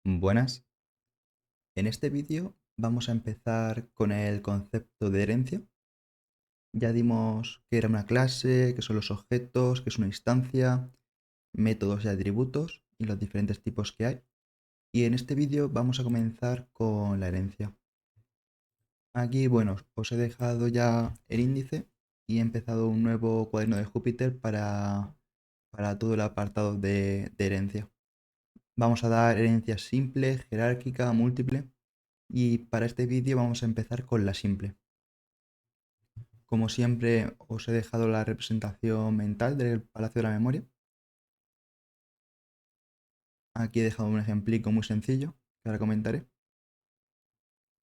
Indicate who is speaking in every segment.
Speaker 1: Buenas. En este vídeo vamos a empezar con el concepto de herencia. Ya dimos qué era una clase, qué son los objetos, qué es una instancia, métodos y atributos y los diferentes tipos que hay. Y en este vídeo vamos a comenzar con la herencia. Aquí, bueno, os he dejado ya el índice y he empezado un nuevo cuaderno de Júpiter para todo el apartado de herencia. Vamos a dar herencia simple, jerárquica, múltiple. Y para este vídeo vamos a empezar con la simple. Como siempre, os he dejado la representación mental del Palacio de la Memoria. Aquí he dejado un ejemplico muy sencillo que ahora comentaré.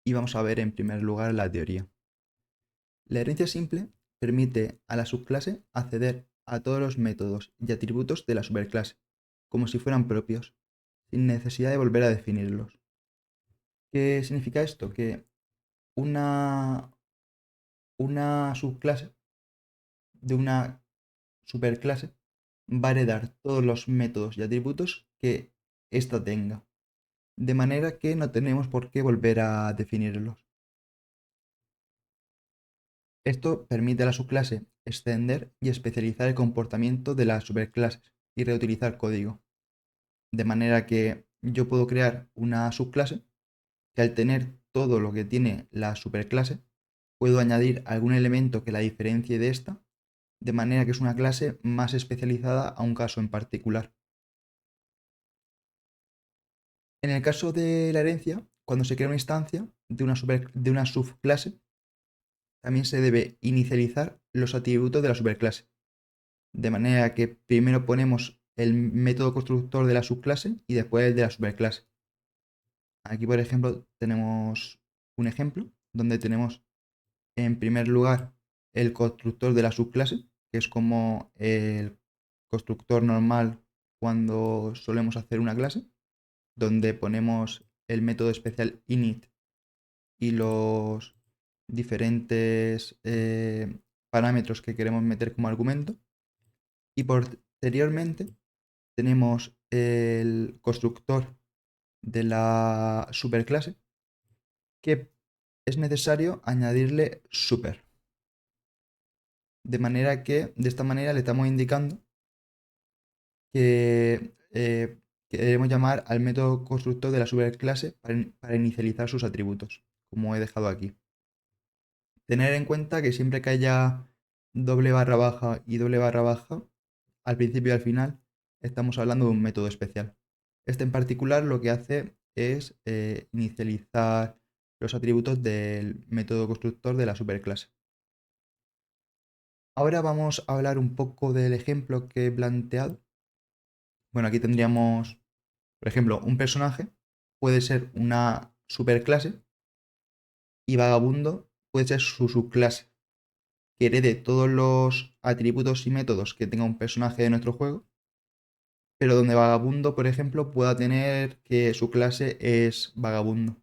Speaker 1: Y vamos a ver en primer lugar la teoría. La herencia simple permite a la subclase acceder a todos los métodos y atributos de la superclase, como si fueran propios, sin necesidad de volver a definirlos. ¿Qué significa esto? Que una, una subclase de una superclase va a heredar todos los métodos y atributos que ésta tenga, de manera que no tenemos por qué volver a definirlos. Esto permite a la subclase extender y especializar el comportamiento de las superclases y reutilizar código, de manera que yo puedo crear una subclase que al tener todo lo que tiene la superclase, puedo añadir algún elemento que la diferencie de esta, de manera que es una clase más especializada a un caso en particular. En el caso de la herencia, cuando se crea una instancia de una subclase, también se debe inicializar los atributos de la superclase. De manera que primero ponemos el método constructor de la subclase y después el de la superclase. Aquí, por ejemplo, tenemos un ejemplo donde tenemos en primer lugar el constructor de la subclase, que es como el constructor normal cuando solemos hacer una clase, donde ponemos el método especial init y los diferentes parámetros que queremos meter como argumento. Y posteriormente tenemos el constructor de la superclase que es necesario añadirle super. De manera que de esta manera le estamos indicando que queremos llamar al método constructor de la superclase para inicializar sus atributos, como he dejado aquí. Tener en cuenta que siempre que haya doble barra baja y doble barra baja, al principio y al final, estamos hablando de un método especial. Este en particular lo que hace es inicializar los atributos del método constructor de la superclase. Ahora vamos a hablar un poco del ejemplo que he planteado. Bueno, aquí tendríamos, por ejemplo, un personaje puede ser una superclase y vagabundo puede ser su subclase, que herede todos los atributos y métodos que tenga un personaje de nuestro juego, pero donde vagabundo, por ejemplo, pueda tener que su clase es vagabundo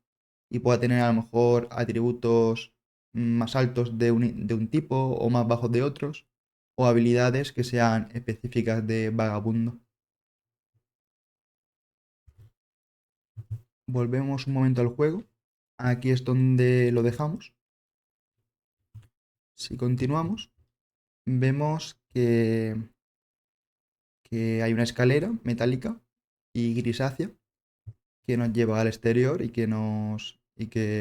Speaker 1: y pueda tener a lo mejor atributos más altos de un tipo o más bajos de otros, o habilidades que sean específicas de vagabundo. Volvemos un momento al juego. Aquí es donde lo dejamos. Si continuamos, vemos que hay una escalera metálica y grisácea que nos lleva al exterior y que,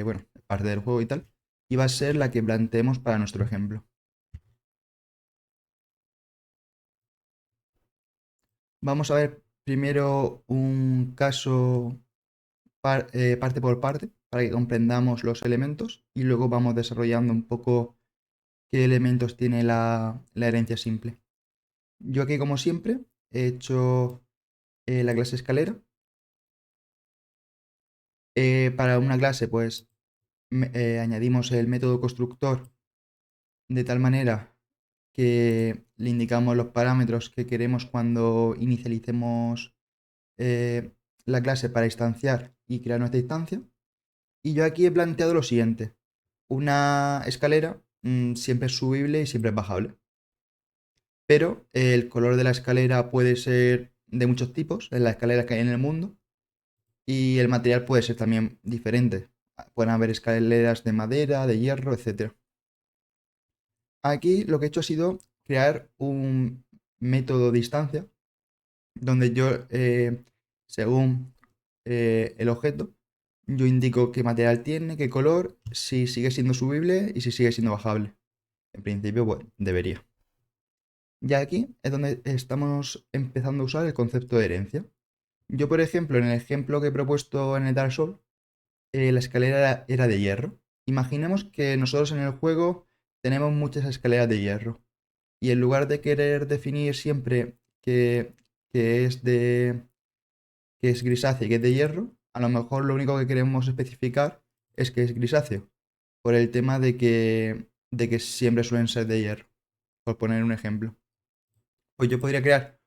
Speaker 1: bueno, es parte del juego y tal, y va a ser la que planteemos para nuestro ejemplo. Vamos a ver primero un caso parte por parte para que comprendamos los elementos y luego vamos desarrollando un poco qué elementos tiene la herencia simple. Yo aquí, como siempre, he hecho la clase escalera. Para una clase, pues añadimos el método constructor de tal manera que le indicamos los parámetros que queremos cuando inicialicemos la clase para instanciar y crear nuestra instancia. Y yo aquí he planteado lo siguiente. Una escalera siempre es subible y siempre es bajable. Pero el color de la escalera puede ser de muchos tipos, en las escaleras que hay en el mundo. y el material puede ser también diferente. Pueden haber escaleras de madera, de hierro, etc. Aquí lo que he hecho ha sido crear un método de instancia donde yo, según el objeto, yo indico qué material tiene, qué color, si sigue siendo subible y si sigue siendo bajable. En principio, bueno, debería. Ya aquí es donde estamos empezando a usar el concepto de herencia. Yo, por ejemplo, en el ejemplo que he propuesto en el Dark Souls, la escalera era de hierro. Imaginemos que nosotros en el juego tenemos muchas escaleras de hierro. Y en lugar de querer definir siempre que es que es grisáceo y que es de hierro, a lo mejor lo único que queremos especificar es que es grisáceo. Por el tema de que siempre suelen ser de hierro. Por poner un ejemplo. Pues yo podría crear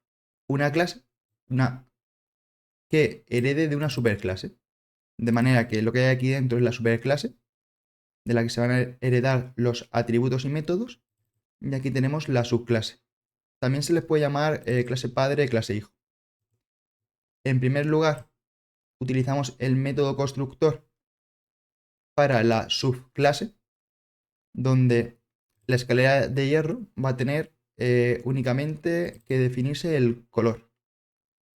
Speaker 1: una clase una, que herede de una superclase. De manera que lo que hay aquí dentro es la superclase, de la que se van a heredar los atributos y métodos. Y aquí tenemos la subclase. También se les puede llamar clase padre y clase hijo. En primer lugar, utilizamos el método constructor para la subclase, donde la escalera de hierro va a tener únicamente que definirse el color.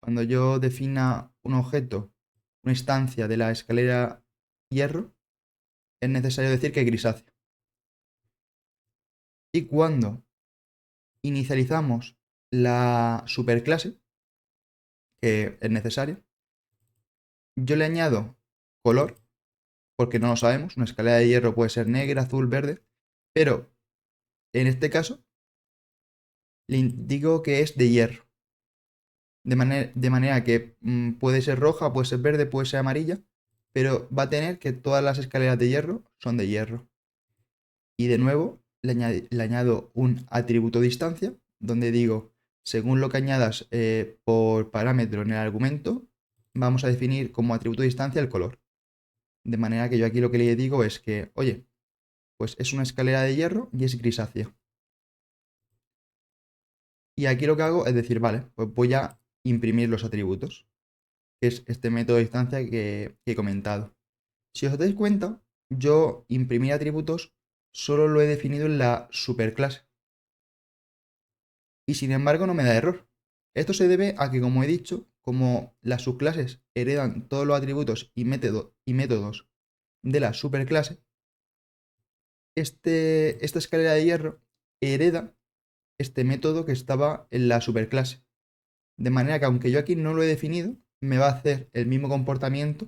Speaker 1: Cuando yo defina un objeto, una instancia de la escalera hierro, es necesario decir que es grisáceo. Y cuando inicializamos la superclase, que es necesario, yo le añado color, porque no lo sabemos, una escalera de hierro puede ser negra, azul, verde, pero en este caso le indico que es de hierro. De manera que puede ser roja, puede ser verde, puede ser amarilla, pero va a tener que todas las escaleras de hierro son de hierro. Y de nuevo le añado un atributo de distancia, donde digo, según lo que añadas por parámetro en el argumento, vamos a definir como atributo de distancia el color. De manera que yo aquí lo que le digo es que, oye, pues es una escalera de hierro y es grisácea. Y aquí lo que hago es decir, vale, pues voy a imprimir los atributos, que es este método de distancia que he comentado. Si os dais cuenta, yo imprimir atributos solo lo he definido en la superclase. Y sin embargo no me da error. Esto se debe a que, como he dicho, como las subclases heredan todos los atributos y métodos de la superclase, esta escalera de hierro hereda este método que estaba en la superclase. De manera que aunque yo aquí no lo he definido, me va a hacer el mismo comportamiento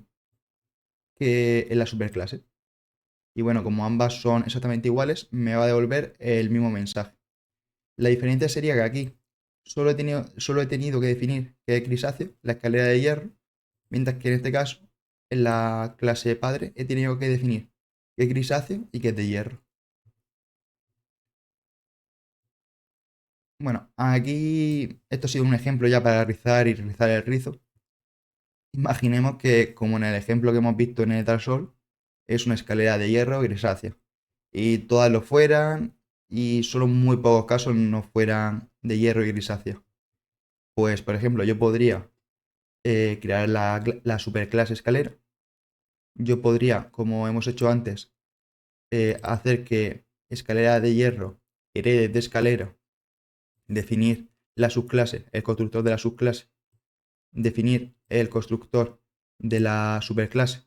Speaker 1: que en la superclase. Y bueno, como ambas son exactamente iguales, me va a devolver el mismo mensaje. La diferencia sería que aquí solo he tenido que definir que es grisáceo, la escalera de hierro, mientras que en este caso, en la clase padre, he tenido que definir que es grisáceo y que es de hierro. Bueno, aquí esto ha sido un ejemplo ya para rizar y realizar el rizo. Imaginemos que, como en el ejemplo que hemos visto en el Dark Souls, es una escalera de hierro grisáceo. Y todas lo fueran, y solo en muy pocos casos no fueran de hierro y grisáceo. Pues, por ejemplo, yo podría crear la superclase escalera. Yo podría, como hemos hecho antes, hacer que escalera de hierro herede de escalera, definir la subclase, el constructor de la subclase, definir el constructor de la superclase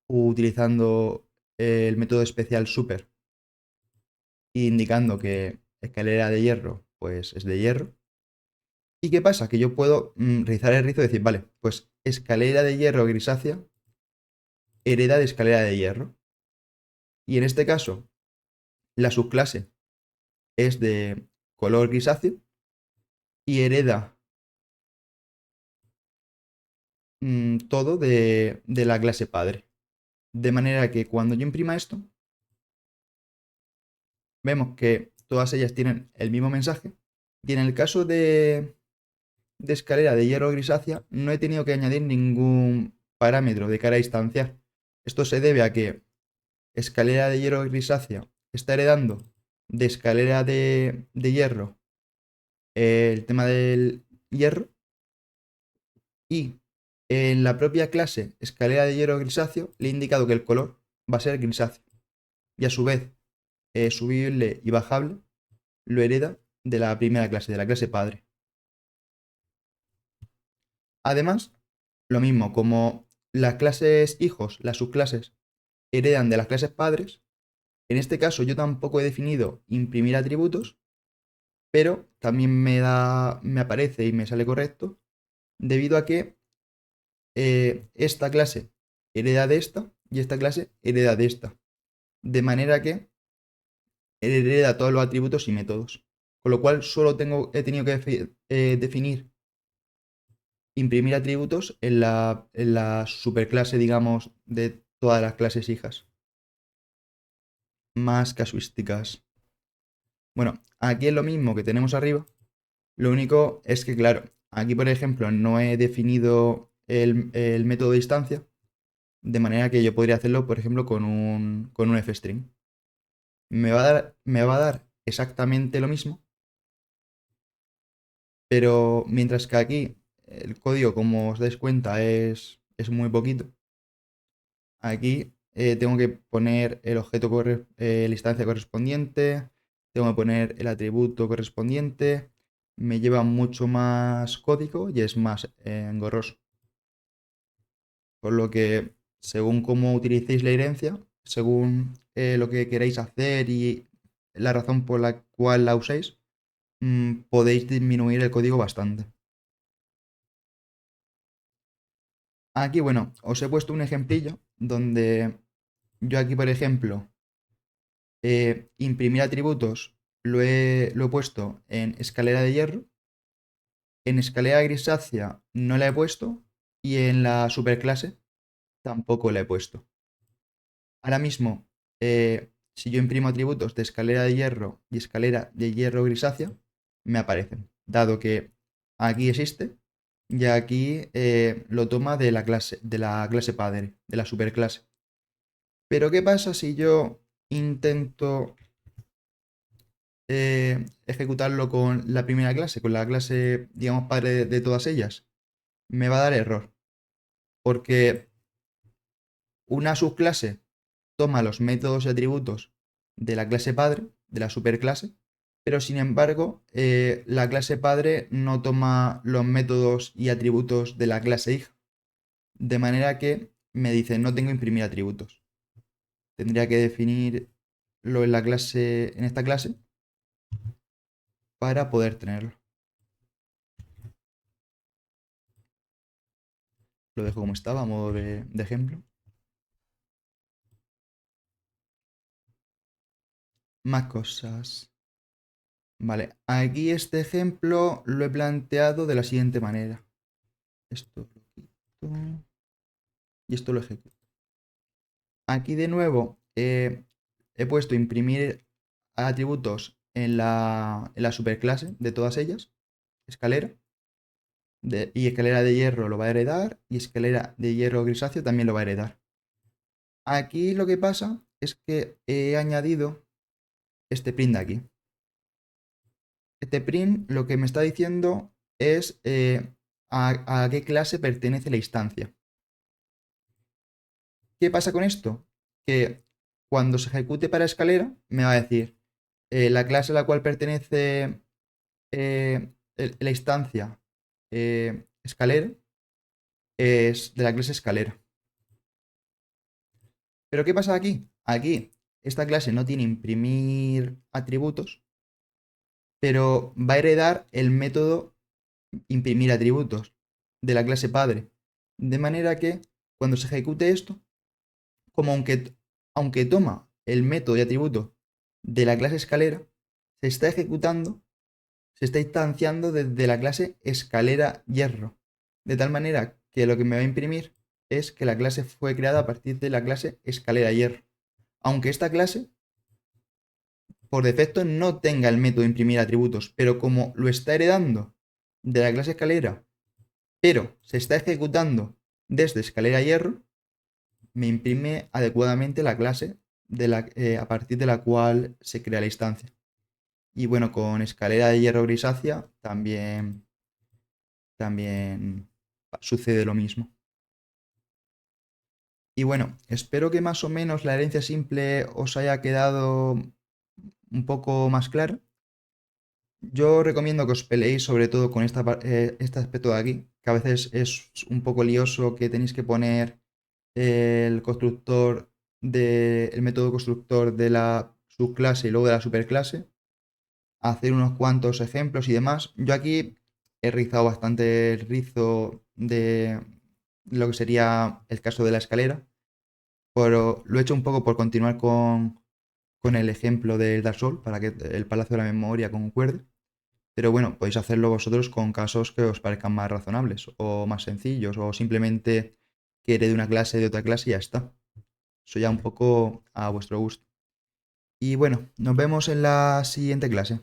Speaker 1: utilizando el método especial super, indicando que escalera de hierro pues es de hierro. ¿Y qué pasa? Que yo puedo realizar el rizo y decir, vale, pues escalera de hierro grisácea hereda de escalera de hierro. Y en este caso, la subclase es de color grisáceo y hereda todo de la clase padre. De manera que cuando yo imprima esto, vemos que todas ellas tienen el mismo mensaje. Y en el caso de escalera de hierro grisácea, no he tenido que añadir ningún parámetro de cara a instanciar. Esto se debe a que escalera de hierro grisácea está heredando de escalera de hierro el tema del hierro y En la propia clase escalera de hierro grisáceo le he indicado que el color va a ser grisáceo. Y a su vez, subible y bajable lo hereda de la primera clase, de la clase padre. Además, lo mismo, como las clases hijos, las subclases, heredan de las clases padres, en este caso yo tampoco he definido imprimir atributos, pero también me aparece y me sale correcto, debido a que esta clase hereda de esta y esta clase hereda de esta. De manera que hereda todos los atributos y métodos. Con lo cual solo he tenido que definir imprimir atributos en la superclase, digamos, de todas las clases hijas. Más casuísticas. Bueno, aquí es lo mismo que tenemos arriba. Lo único es que, claro, aquí, por ejemplo, no he definido el método de instancia. De manera que yo podría hacerlo, por ejemplo, con un fstring. Me va a dar exactamente lo mismo. Pero mientras que aquí el código, como os dais cuenta, es muy poquito. Aquí tengo que poner el objeto, la instancia correspondiente, tengo que poner el atributo correspondiente, me lleva mucho más código y es más engorroso. Por lo que, según cómo utilicéis la herencia, según lo que queréis hacer y la razón por la cual la uséis, podéis disminuir el código bastante. Aquí, bueno, os he puesto un ejemplillo donde yo aquí, por ejemplo, imprimir atributos lo he puesto en escalera de hierro, en escalera grisácea no la he puesto y en la superclase tampoco la he puesto. Ahora mismo, si yo imprimo atributos de escalera de hierro y escalera de hierro grisácea, me aparecen, dado que aquí existe y aquí lo toma de la clase padre, de la superclase. Pero ¿qué pasa si yo intento ejecutarlo con la primera clase, con la clase, digamos, padre de todas ellas? Me va a dar error, porque una subclase toma los métodos y atributos de la clase padre, de la superclase, pero sin embargo, la clase padre no toma los métodos y atributos de la clase hija. De manera que me dice, no tengo imprimir atributos. Tendría que definirlo en esta clase, para poder tenerlo. Lo dejo como estaba, a modo de ejemplo. Más cosas. Vale, aquí este ejemplo lo he planteado de la siguiente manera. Esto lo quito y esto lo ejecuto. Aquí de nuevo he puesto imprimir atributos en la superclase de todas ellas. Escalera. Y escalera de hierro lo va a heredar y escalera de hierro grisáceo también lo va a heredar. Aquí lo que pasa es que he añadido este print de aquí. Este print lo que me está diciendo es a qué clase pertenece la instancia. ¿Qué pasa con esto? Que cuando se ejecute para escalera, me va a decir la clase a la cual pertenece la instancia escalera es de la clase escalera. Pero ¿qué pasa aquí? Aquí esta clase no tiene imprimir atributos, pero va a heredar el método imprimir atributos de la clase padre. De manera que cuando se ejecute esto, como aunque toma el método y atributo de la clase escalera, se está ejecutando, se está instanciando desde la clase escalera hierro. De tal manera que lo que me va a imprimir es que la clase fue creada a partir de la clase escalera hierro. Aunque esta clase, por defecto, no tenga el método imprimir atributos, pero como lo está heredando de la clase escalera, pero se está ejecutando desde escalera hierro, me imprime adecuadamente la clase a partir de la cual se crea la instancia. Y bueno, con escalera de hierro grisácea también sucede lo mismo. Y bueno, espero que más o menos la herencia simple os haya quedado un poco más clara. Yo recomiendo que os peleéis sobre todo con este aspecto de aquí, que a veces es un poco lioso, que tenéis que poner el método constructor de la subclase y luego de la superclase, hacer unos cuantos ejemplos y demás. Yo aquí he rizado bastante el rizo de lo que sería el caso de la escalera, pero lo he hecho un poco por continuar con el ejemplo del Dark Souls, para que el Palacio de la Memoria concuerde. Pero bueno, podéis hacerlo vosotros con casos que os parezcan más razonables o más sencillos, o simplemente que herede una clase de otra clase y ya está. Eso ya un poco a vuestro gusto. Y bueno, nos vemos en la siguiente clase.